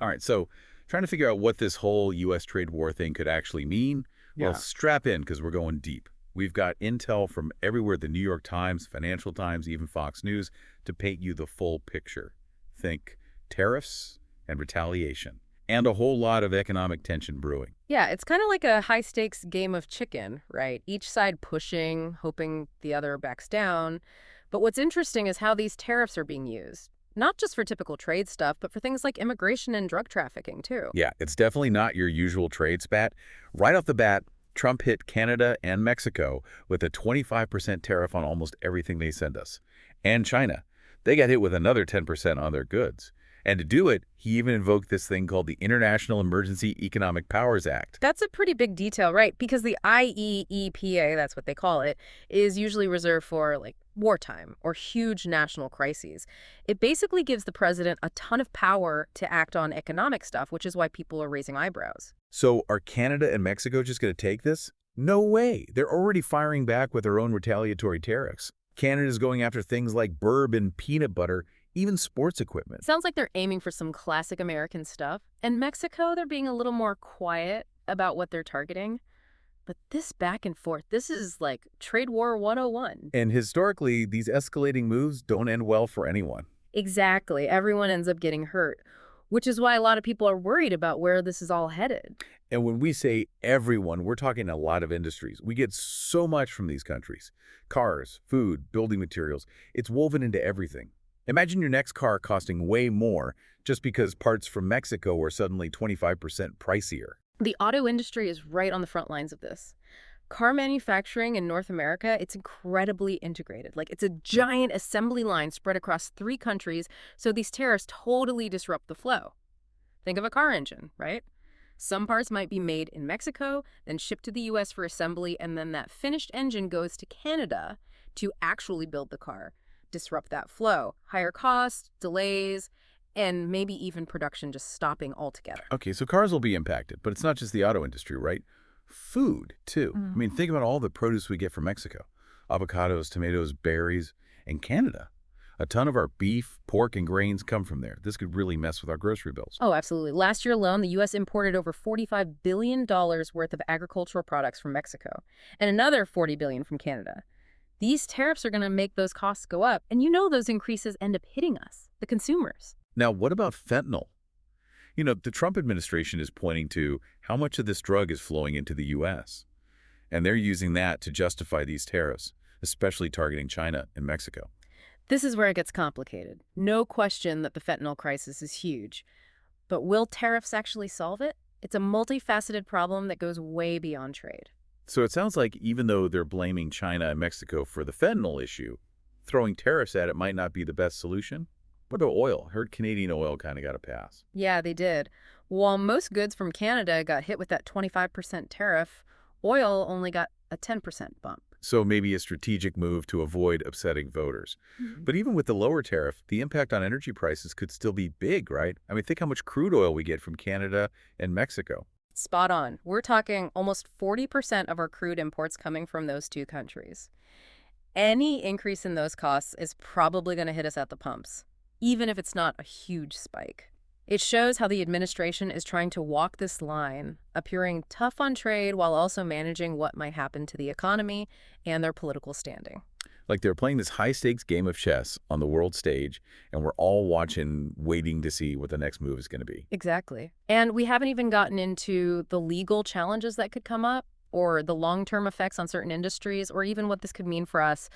All right, so trying to figure out what this whole U.S. trade war thing could actually mean. Well, Yeah. strap in because we're going deep. We've got intel from everywhere, the New York Times, Financial Times, even Fox News, to paint you the full picture. Think tariffs and retaliation, and a whole lot of economic tension brewing. Yeah, it's kind of like a high-stakes game of chicken, right? Each side pushing, hoping the other backs down. But what's interesting is how these tariffs are being used. Not just for typical trade stuff, but for things like immigration and drug trafficking, too. Yeah, it's definitely not your usual trade spat. Right off the bat, Trump hit Canada and Mexico with a 25% tariff on almost everything they send us. And China. They got hit with another 10% on their goods. And to do it, he even invoked this thing called the International Emergency Economic Powers Act. That's a pretty big detail, right? Because the IEEPA, that's what they call it, is usually reserved for like wartime or huge national crises. It basically gives the president a ton of power to act on economic stuff, which is why people are raising eyebrows. So are Canada and Mexico just going to take this? No way. They're already firing back with their own retaliatory tariffs. Canada's going after things like bourbon, peanut butter, even sports equipment. Sounds like they're aiming for some classic American stuff. And Mexico, they're being a little more quiet about what they're targeting. But this back and forth, this is like trade war 101. And historically, these escalating moves don't end well for anyone. Exactly. Everyone ends up getting hurt, which is why a lot of people are worried about where this is all headed. And when we say everyone, we're talking a lot of industries. We get so much from these countries. Cars, food, building materials. It's woven into everything. Imagine your next car costing way more just because parts from Mexico are suddenly 25% pricier. The auto industry is right on the front lines of this. Car manufacturing in North America, it's incredibly integrated. Like, it's a giant assembly line spread across 3 countries, so these tariffs totally disrupt the flow. Think of a car engine, right? Some parts might be made in Mexico, then shipped to the US for assembly, and then that finished engine goes to Canada to actually build the car. Disrupt that flow. Higher costs, delays, and maybe even production just stopping altogether. Okay, so cars will be impacted, but it's not just the auto industry, right? Food, too. I mean, think about all the produce we get from Mexico. Avocados, tomatoes, berries, and Canada. A ton of our beef, pork, and grains come from there. This could really mess with our grocery bills. Oh, absolutely. Last year alone, the U.S. imported over $45 billion worth of agricultural products from Mexico, and another $40 billion from Canada. These tariffs are going to make those costs go up, and you know those increases end up hitting us, the consumers. Now, what about fentanyl? You know, the Trump administration is pointing to how much of this drug is flowing into the U.S., and they're using that to justify these tariffs, especially targeting China and Mexico. This is where it gets complicated. No question that the fentanyl crisis is huge. But will tariffs actually solve it? It's a multifaceted problem that goes way beyond trade. So it sounds like even though they're blaming China and Mexico for the fentanyl issue, throwing tariffs at it might not be the best solution. What about oil? Heard Canadian oil kind of got a pass. Yeah, they did. While most goods from Canada got hit with that 25% tariff, oil only got a 10% bump. So maybe a strategic move to avoid upsetting voters. But even with the lower tariff, the impact on energy prices could still be big, right? I mean, think how much crude oil we get from Canada and Mexico. Spot on. We're talking almost 40% of our crude imports coming from those 2 countries. Any increase in those costs is probably going to hit us at the pumps, even if it's not a huge spike. It shows how the administration is trying to walk this line, appearing tough on trade while also managing what might happen to the economy and their political standing. Like they're playing this high-stakes game of chess on the world stage, and we're all watching, waiting to see what the next move is going to be. Exactly. And we haven't even gotten into the legal challenges that could come up, or the long-term effects on certain industries, or even what this could mean for us,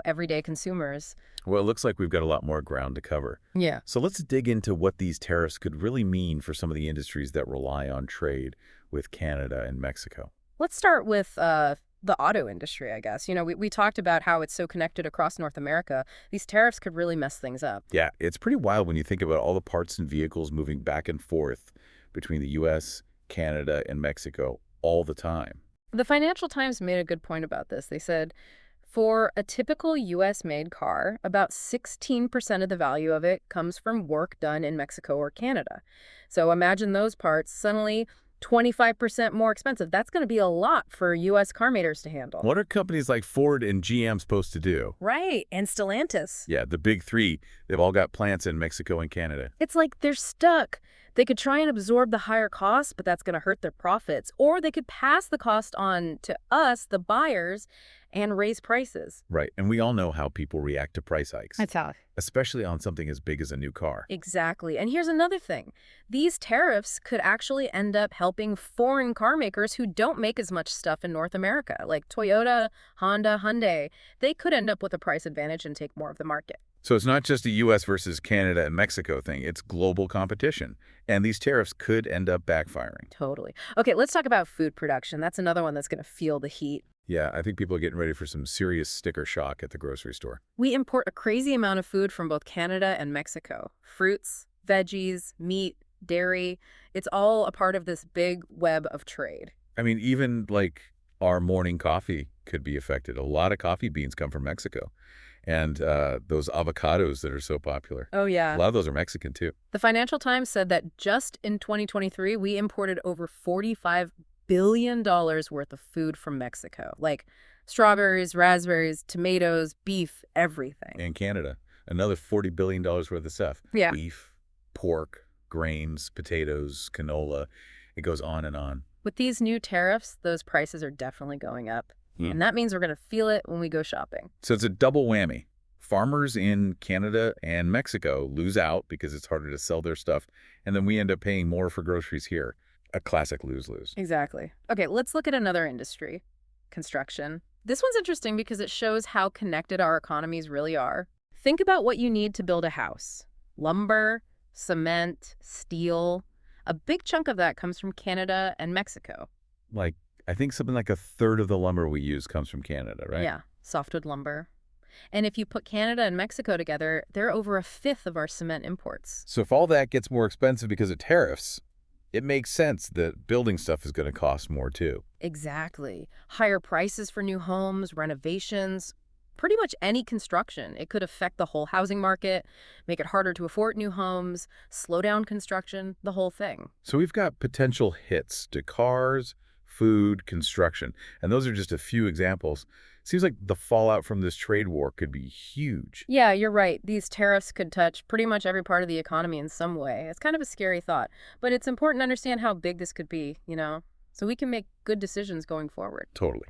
everyday consumers. Well, it looks like we've got a lot more ground to cover. Yeah. So let's dig into what these tariffs could really mean for some of the industries that rely on trade with Canada and Mexico. Let's start with the auto industry, I guess. We talked about how it's so connected across North America. These tariffs could really mess things up. Yeah, it's pretty wild when you think about all the parts and vehicles moving back and forth between the U.S., Canada, and Mexico all the time. The Financial Times made a good point about this. They said, for a typical U.S.-made car, about 16% of the value of it comes from work done in Mexico or Canada. So imagine those parts suddenly 25% more expensive. That's going to be a lot for U.S. car makers to handle. What are companies like Ford and GM supposed to do? Right, and Stellantis. Yeah, the big 3, they've all got plants in Mexico and Canada. It's like they're stuck. They could try and absorb the higher costs, but that's going to hurt their profits. Or they could pass the cost on to us, the buyers, and raise prices. Right, and we all know how people react to price hikes, That's how. especially on something as big as a new car. Exactly. And here's another thing. These tariffs could actually end up helping foreign car makers who don't make as much stuff in North America, like Toyota, Honda, Hyundai. They could end up with a price advantage and take more of the market. So it's not just a U.S. versus Canada and Mexico thing, it's global competition. And these tariffs could end up backfiring. Totally. Okay, let's talk about food production. That's another one that's going to feel the heat. Yeah, I think people are getting ready for some serious sticker shock at the grocery store. We import a crazy amount of food from both Canada and Mexico. Fruits, veggies, meat, dairy. It's all a part of this big web of trade. I mean, even like our morning coffee could be affected. A lot of coffee beans come from Mexico. And those avocados that are so popular. Oh, A yeah. lot of those are Mexican, too. The Financial Times said that just in 2023, we imported over $45 billion worth of food from Mexico, like strawberries, raspberries, tomatoes, beef, everything. And Canada, another $40 billion worth of stuff. Yeah. Beef, pork, grains, potatoes, canola. It goes on and on. With these new tariffs, those prices are definitely going up. Hmm. And that means we're going to feel it when we go shopping. So it's a double whammy. Farmers in Canada and Mexico lose out because it's harder to sell their stuff, and then we end up paying more for groceries here. A classic lose-lose. Exactly. Okay, let's look at another industry, construction. This one's interesting because it shows how connected our economies really are. Think about what you need to build a house. Lumber, cement, steel. A big chunk of that comes from Canada and Mexico. Like, I think something like a third of the lumber we use comes from Canada, right? Yeah, softwood lumber. And if you put Canada and Mexico together, they're over a fifth of our cement imports. So if all that gets more expensive because of tariffs, it makes sense that building stuff is going to cost more too. Exactly. Higher prices for new homes, renovations, pretty much any construction. It could affect the whole housing market, make it harder to afford new homes, slow down construction, the whole thing. So we've got potential hits to cars, food, construction, and those are just a few examples. Seems like the fallout from this trade war could be huge. Yeah, you're right. These tariffs could touch pretty much every part of the economy in some way. It's kind of a scary thought, but it's important to understand how big this could be, so we can make good decisions going forward. Totally.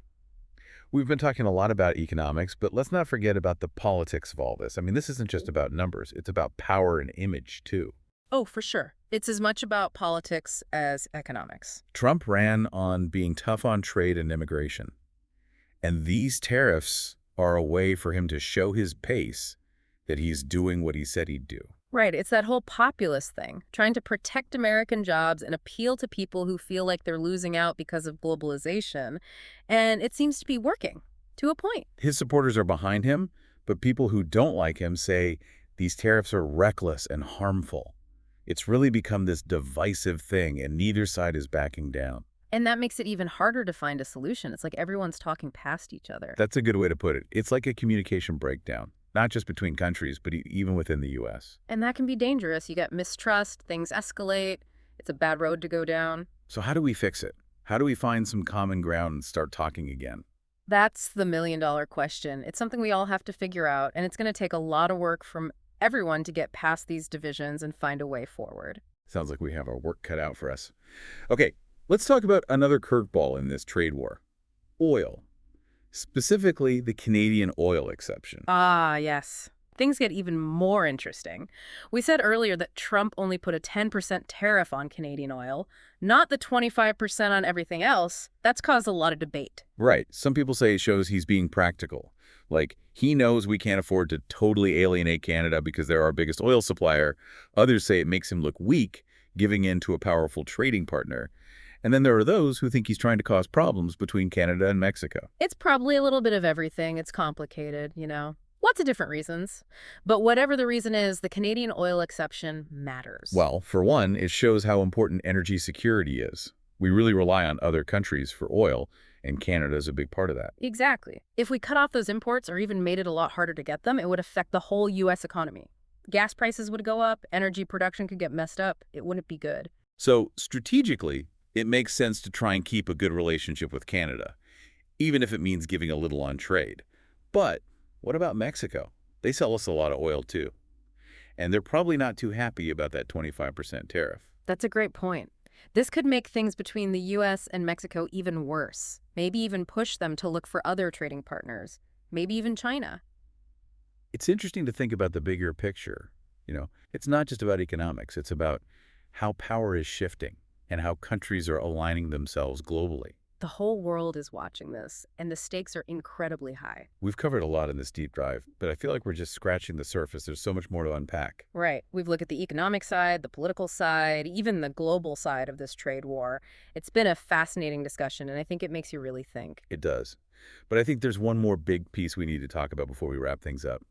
We've been talking a lot about economics, but let's not forget about the politics of all this. I mean, this isn't just about numbers. It's about power and image, too. Oh, for sure. It's as much about politics as economics. Trump ran on being tough on trade and immigration. And these tariffs are a way for him to show his base that he's doing what he said he'd do. Right. It's that whole populist thing, trying to protect American jobs and appeal to people who feel like they're losing out because of globalization. And it seems to be working, to a point. His supporters are behind him, but people who don't like him say these tariffs are reckless and harmful. It's really become this divisive thing, and neither side is backing down. And that makes it even harder to find a solution. It's like everyone's talking past each other. That's a good way to put it. It's like a communication breakdown, not just between countries, but even within the U.S. And that can be dangerous. You get mistrust, things escalate. It's a bad road to go down. So how do we fix it? How do we find some common ground and start talking again? That's the million-dollar question. It's something we all have to figure out, and it's going to take a lot of work from everyone to get past these divisions and find a way forward. Sounds like we have our work cut out for us. Okay, let's talk about another curveball in this trade war. Oil. Specifically, the Canadian oil exception. Ah, yes. Things get even more interesting. We said earlier that Trump only put a 10% tariff on Canadian oil, not the 25% on everything else. That's caused a lot of debate. Right. Some people say it shows he's being practical. Like, he knows we can't afford to totally alienate Canada because they're our biggest oil supplier. Others say it makes him look weak, giving in to a powerful trading partner. And then there are those who think he's trying to cause problems between Canada and Mexico. It's probably a little bit of everything. It's complicated, Lots of different reasons. But whatever the reason is, the Canadian oil exception matters. Well, for one, it shows how important energy security is. We really rely on other countries for oil, and Canada is a big part of that. Exactly. If we cut off those imports or even made it a lot harder to get them, it would affect the whole U.S. economy. Gas prices would go up, energy production could get messed up. It wouldn't be good. So, strategically, it makes sense to try and keep a good relationship with Canada, even if it means giving a little on trade. But what about Mexico? They sell us a lot of oil, too. And they're probably not too happy about that 25% tariff. That's a great point. This could make things between the US and Mexico even worse, maybe even push them to look for other trading partners, maybe even China. It's interesting to think about the bigger picture. It's not just about economics. It's about how power is shifting and how countries are aligning themselves globally. The whole world is watching this, and the stakes are incredibly high. We've covered a lot in this deep dive, but I feel like we're just scratching the surface. There's so much more to unpack. Right. We've looked at the economic side, the political side, even the global side of this trade war. It's been a fascinating discussion, and I think it makes you really think. It does. But I think there's one more big piece we need to talk about before we wrap things up.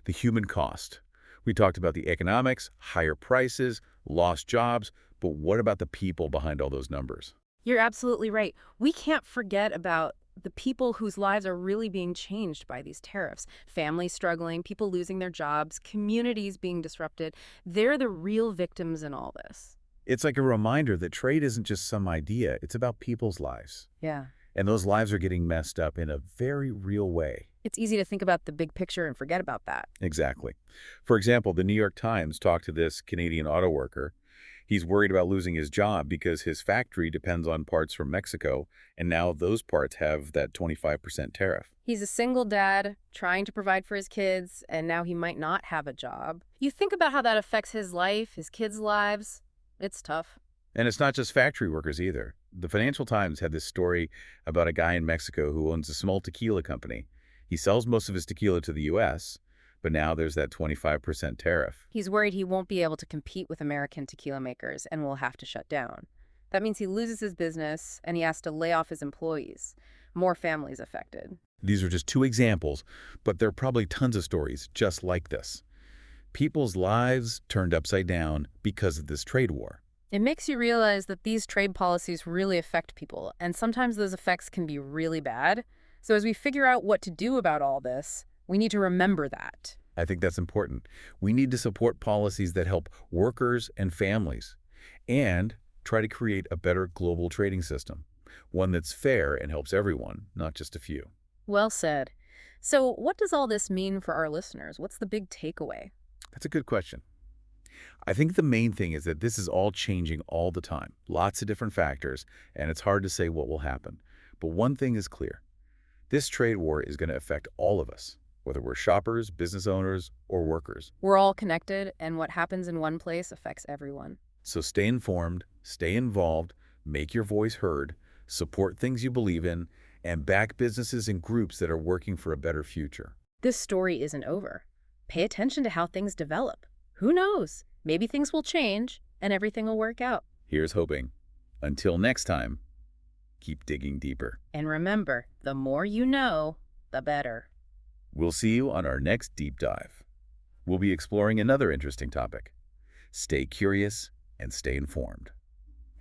The human cost. We talked about the economics, higher prices, lost jobs, but what about the people behind all those numbers? You're absolutely right. We can't forget about the people whose lives are really being changed by these tariffs. Families struggling, people losing their jobs, communities being disrupted. They're the real victims in all this. It's like a reminder that trade isn't just some idea, it's about people's lives. Yeah. And those lives are getting messed up in a very real way. It's easy to think about the big picture and forget about that. Exactly. For example, the New York Times talked to this Canadian auto worker. He's worried about losing his job because his factory depends on parts from Mexico, and now those parts have that 25% tariff. He's a single dad trying to provide for his kids, and now he might not have a job. You think about how that affects his life, his kids' lives. It's tough. And it's not just factory workers either. The Financial Times had this story about a guy in Mexico who owns a small tequila company. He sells most of his tequila to the U.S., but now there's that 25% tariff. He's worried he won't be able to compete with American tequila makers and will have to shut down. That means he loses his business and he has to lay off his employees. More families affected. These are just two examples, but there are probably tons of stories just like this. People's lives turned upside down because of this trade war. It makes you realize that these trade policies really affect people, and sometimes those effects can be really bad. So as we figure out what to do about all this, we need to remember that. I think that's important. We need to support policies that help workers and families and try to create a better global trading system, one that's fair and helps everyone, not just a few. Well said. So what does all this mean for our listeners? What's the big takeaway? That's a good question. I think the main thing is that this is all changing all the time, lots of different factors, and it's hard to say what will happen. But one thing is clear. This trade war is going to affect all of us, whether we're shoppers, business owners, or workers. We're all connected, and what happens in one place affects everyone. So stay informed, stay involved, make your voice heard, support things you believe in, and back businesses and groups that are working for a better future. This story isn't over. Pay attention to how things develop. Who knows? Maybe things will change, and everything will work out. Here's hoping. Until next time, keep digging deeper. And remember, the more you know, the better. We'll see you on our next deep dive. We'll be exploring another interesting topic. Stay curious and stay informed.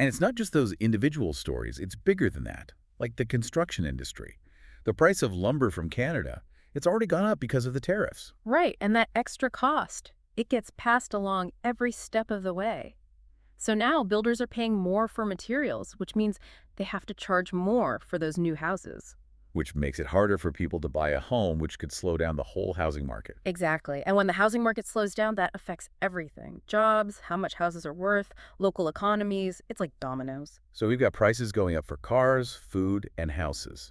And it's not just those individual stories, it's bigger than that, like the construction industry. The price of lumber from Canada, it's already gone up because of the tariffs. Right, and that extra cost, it gets passed along every step of the way. So now builders are paying more for materials, which means they have to charge more for those new houses. Which makes it harder for people to buy a home, which could slow down the whole housing market. Exactly. And when the housing market slows down, that affects everything. Jobs, how much houses are worth, local economies. It's like dominoes. So we've got prices going up for cars, food, and houses.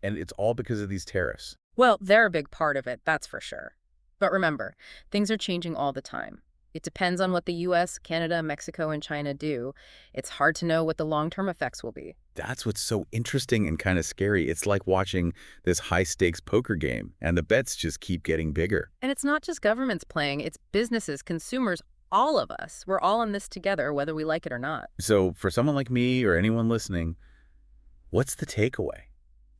And it's all because of these tariffs. Well, they're a big part of it, that's for sure. But remember, things are changing all the time. It depends on what the US, Canada, Mexico, and China do. It's hard to know what the long-term effects will be. That's what's so interesting and kind of scary. It's like watching this high-stakes poker game, and the bets just keep getting bigger. And it's not just governments playing, it's businesses, consumers, all of us. We're all in this together, whether we like it or not. So for someone like me or anyone listening, what's the takeaway?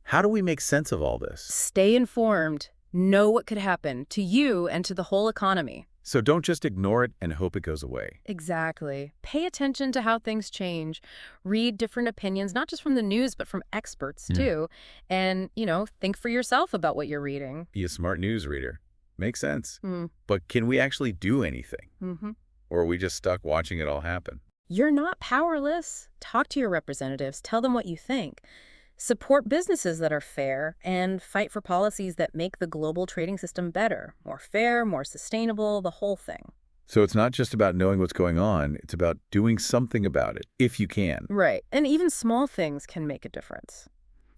How do we make sense of all this? Stay informed. Know what could happen to you and to the whole economy. So don't just ignore it and hope it goes away. Exactly. Pay attention to how things change. Read different opinions, not just from the news, but from experts, too. And, think for yourself about what you're reading. Be a smart news reader. Makes sense. Mm. But can we actually do anything? Mm-hmm. Or are we just stuck watching it all happen? You're not powerless. Talk to your representatives. Tell them what you think. Support businesses that are fair and fight for policies that make the global trading system better, more fair, more sustainable, the whole thing. So it's not just about knowing what's going on, it's about doing something about it, if you can. Right. And even small things can make a difference,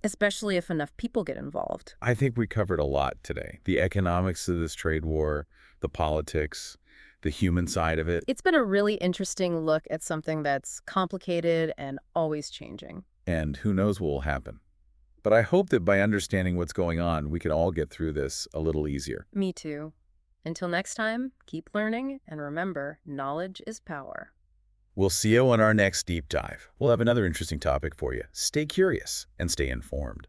especially if enough people get involved. I think we covered a lot today. The economics of this trade war, the politics, the human side of it, It's been a really interesting look at something that's complicated and always changing. and who knows what will happen. But I hope that by understanding what's going on, we can all get through this a little easier. Me too. Until next time, keep learning and remember, knowledge is power. We'll see you on our next deep dive. We'll have another interesting topic for you. Stay curious and stay informed.